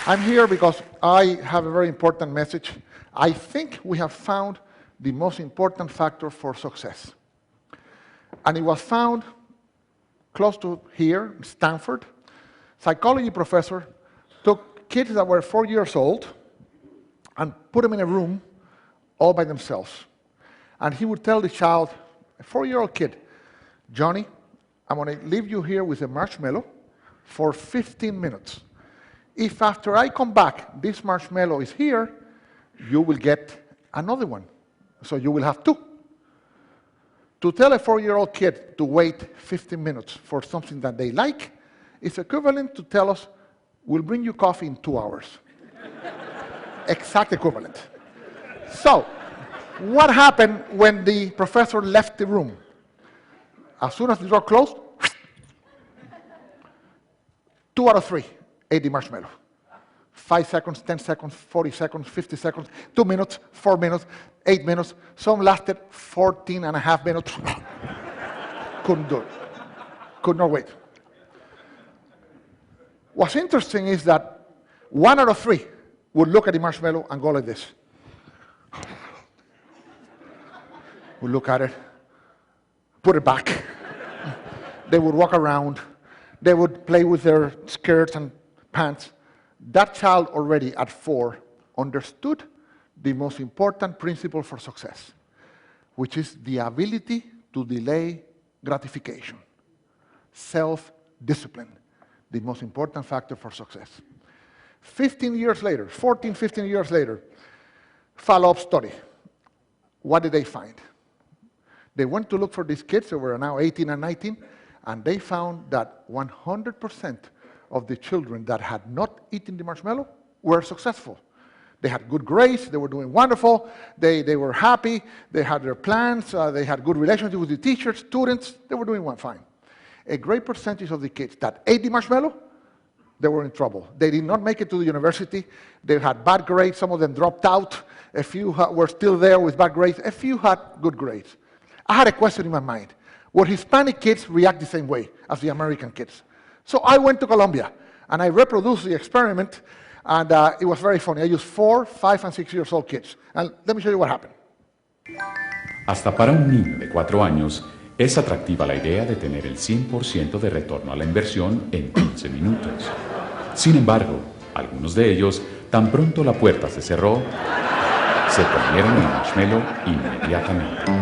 I'm here because I have a very important message. I think we have found the most important factor for success. And it was found close to here, Stanford. Psychology professor took kids that were 4 years old and put them in a room all by themselves. And he would tell the child, a 4-year-old kid, Johnny, I'm going to leave you here with a marshmallow for 15 minutes. If after I come back, this marshmallow is here, you will get another one. So you will have 2. To tell a 4-year-old kid to wait 15 minutes for something that they like is equivalent to tell us, we'll bring you coffee in 2 hours. Exact equivalent. So, what happened when the professor left the room? As soon as the door closed, 2 out of 3 ate the marshmallow. 5 seconds, 10 seconds, 40 seconds, 50 seconds, 2 minutes, 4 minutes, 8 minutes. Some lasted 14 and a half minutes. Couldn't do it. Could not wait. What's interesting is that 1 out of 3 would look at the marshmallow and go like this. Would look at it, put it back. They would walk around. They would play with their skirts and pants. That child already at 4 understood the most important principle for success, which is the ability to delay gratification. Self-discipline, the most important factor for success. 15 years later, 14, 15 years later, follow-up study. What did they find? They went to look for these kids who were now 18 and 19, and they found that 100% of the children that had not eaten the marshmallow were successful. They had good grades, they were doing wonderful, they were happy, they had their plans, they had good relationships with the teachers, students, they were doing fine. A great percentage of the kids that ate the marshmallow, they were in trouble. They did not make it to the university, they had bad grades, some of them dropped out, a few were still there with bad grades, a few had good grades. I had a question in my mind. Would Hispanic kids react the same way as the American kids? So I went to Colombia, and I reproduced the experiment, and it was very funny. I used 4, 5, and 6 years old kids. And let me show you what happened. Hasta para un niño de 4 años, es atractiva la idea de tener el 100% de retorno a la inversión en 15 minutos. Sin embargo, algunos de ellos, tan pronto la puerta se cerró, se comieron el marshmallow inmediatamente.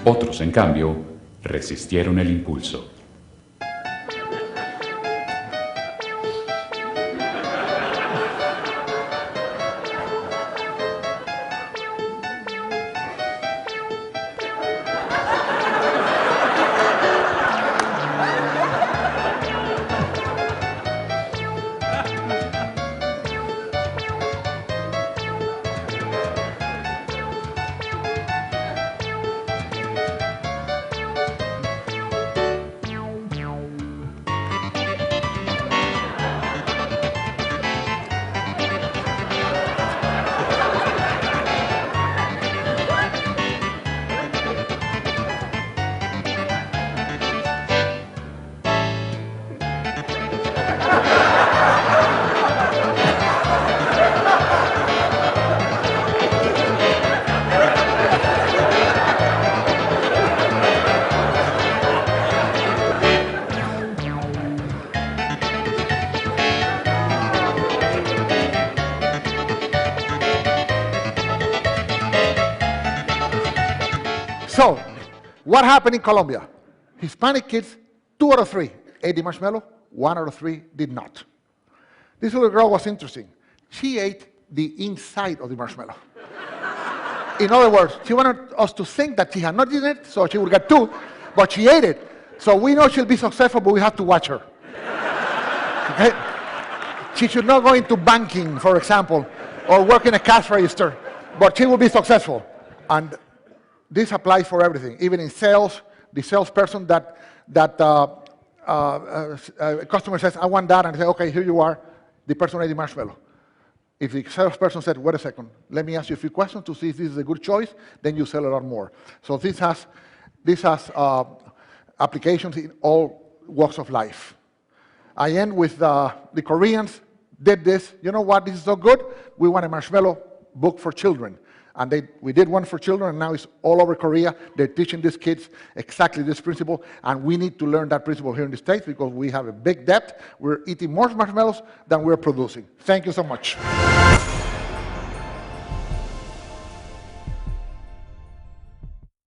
Otros, en cambio, resistieron el impulso. So, what happened in Colombia? Hispanic kids, 2 out of 3 ate the marshmallow, 1 out of 3 did not. This little girl was interesting. She ate the inside of the marshmallow. In other words, she wanted us to think that she had not eaten it, so she would get 2, but she ate it. So we know she'll be successful, but we have to watch her. Okay? She should not go into banking, for example, or work in a cash register, but she will be successful. And this applies for everything, even in sales. The salesperson that a customer says, I want that, and say, okay, here you are, the person ate the marshmallow. If the salesperson said, wait a second, let me ask you a few questions to see if this is a good choice, then you sell a lot more. So this has applications in all walks of life. I end with the Koreans did this. You know what? This is so good. We want a marshmallow book for children. And we did one for children, and now it's all over Korea. They're teaching these kids exactly this principle, and we need to learn that principle here in the States because we have a big debt. We're eating more marshmallows than we're producing. Thank you so much.